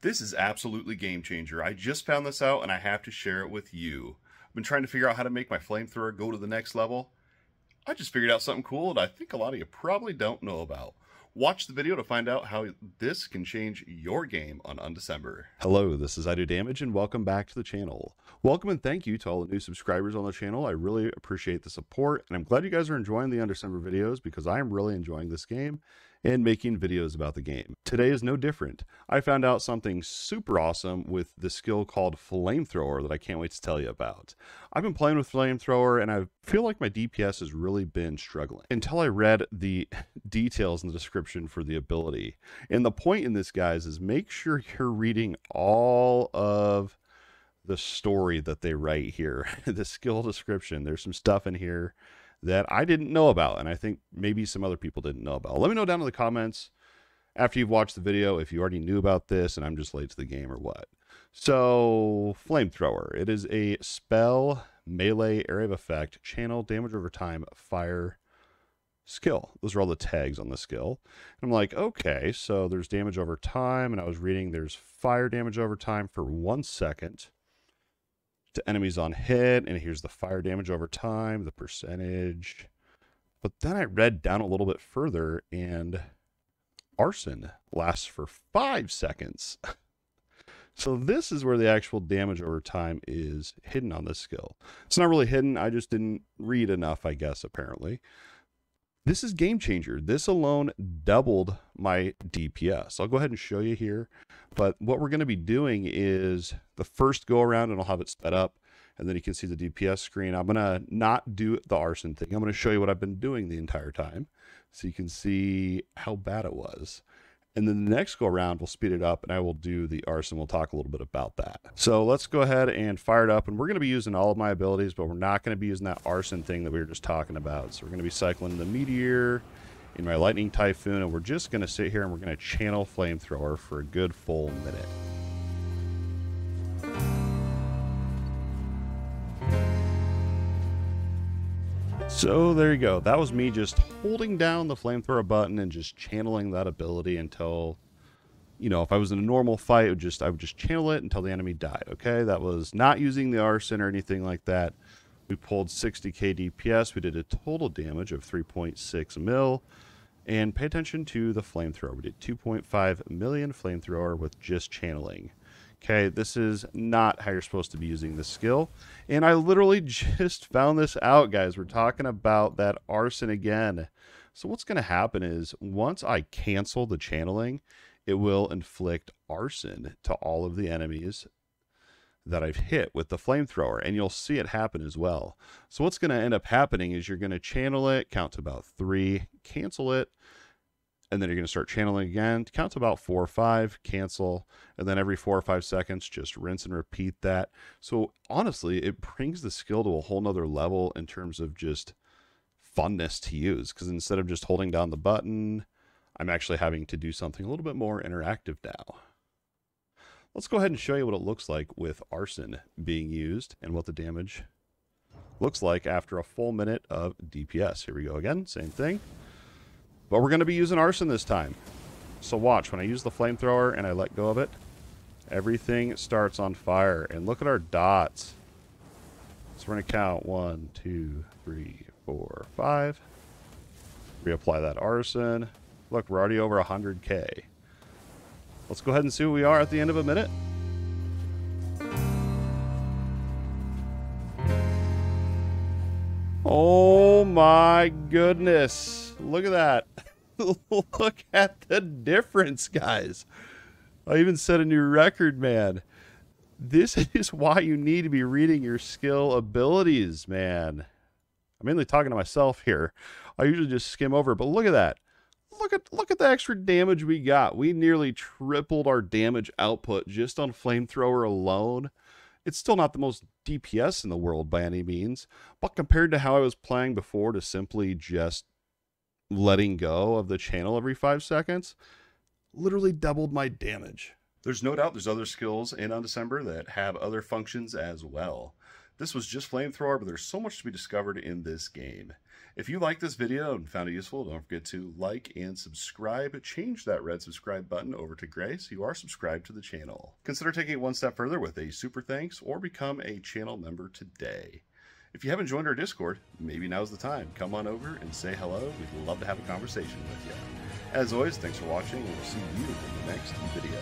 This is absolutely game changer. I just found this out and I have to share it with you. I've been trying to figure out how to make my flamethrower go to the next level. I just figured out something cool that I think a lot of you probably don't know about. Watch the video to find out how this can change your game on Undecember. Hello, this is Idodmg and welcome back to the channel. Welcome and thank you to all the new subscribers on the channel. I really appreciate the support and I'm glad you guys are enjoying the Undecember videos because I am really enjoying this game and making videos about the game. Today is no different. I found out something super awesome with the skill called Flamethrower that I can't wait to tell you about. I've been playing with Flamethrower and I feel like my DPS has really been struggling until I read the details in the description for the ability. And the point in this, guys, is make sure you're reading all of the story that they write here. The skill description. There's some stuff in here that I didn't know about, and I think maybe some other people didn't know about. Let me know down in the comments after you've watched the video if you already knew about this and I'm just late to the game or what. So, Flamethrower. It is a spell, melee, area of effect, channel, damage over time, fire, skill. Those are all the tags on the skill. And I'm like, okay, so there's damage over time, and I was reading there's fire damage over time for 1 second to enemies on hit, and here's the fire damage over time, the percentage. But then I read down a little bit further, and arson lasts for 5 seconds. So this is where the actual damage over time is hidden on this skill. It's not really hidden, I just didn't read enough, I guess, apparently. This is game changer. This alone doubled my DPS. I'll go ahead and show you here. But what we're going to be doing is the first go around, and I'll have it sped up, and then you can see the DPS screen. I'm going to not do the arson thing. I'm going to show you what I've been doing the entire time so you can see how bad it was. And then the next go around, we'll speed it up and I will do the arson. We'll talk a little bit about that. So let's go ahead and fire it up. And we're going to be using all of my abilities, but we're not going to be using that arson thing that we were just talking about. So we're going to be cycling the meteor in my lightning typhoon. And we're just going to sit here and we're going to channel flamethrower for a good full minute. So there you go. That was me just holding down the flamethrower button and just channeling that ability until, you know, if I was in a normal fight, I would just channel it until the enemy died. Okay, that was not using the arson or anything like that. We pulled 60k DPS. We did a total damage of 3.6 mil. And pay attention to the flamethrower. We did 2.5 million flamethrower with just channeling. Okay, this is not how you're supposed to be using this skill. And I literally just found this out, guys. We're talking about that arson again. So what's going to happen is once I cancel the channeling, it will inflict arson to all of the enemies that I've hit with the flamethrower. And you'll see it happen as well. So what's going to end up happening is you're going to channel it, count to about 3, cancel it, and then you're going to start channeling again, count to about 4 or 5, cancel, and then every 4 or 5 seconds, just rinse and repeat that. So honestly, it brings the skill to a whole nother level in terms of just funness to use, because instead of just holding down the button, I'm actually having to do something a little bit more interactive now. Let's go ahead and show you what it looks like with arson being used and what the damage looks like after a full minute of DPS. Here we go again, same thing. But we're going to be using arson this time. So watch, when I use the flamethrower and I let go of it, everything starts on fire. And look at our dots. So we're going to count 1, 2, 3, 4, 5. Reapply that arson. Look, we're already over 100k. Let's go ahead and see what we are at the end of a minute. Oh my goodness. Look at that. Look at the difference, guys. I even set a new record, man. This is why you need to be reading your skill abilities, man. I'm mainly talking to myself here. I usually just skim over, but look at that. Look at the extra damage we got. We nearly tripled our damage output just on flamethrower alone. It's still not the most DPS in the world by any means, but compared to how I was playing before to simply just letting go of the channel every 5 seconds, literally doubled my damage. There's no doubt there's other skills in Undecember that have other functions as well. This was just flamethrower, but there's so much to be discovered in this game. If you liked this video and found it useful, don't forget to like and subscribe. Change that red subscribe button over to gray so you are subscribed to the channel. Consider taking it one step further with a super thanks or become a channel member today. If you haven't joined our Discord, maybe now's the time. Come on over and say hello. We'd love to have a conversation with you. As always, thanks for watching, and we'll see you in the next video.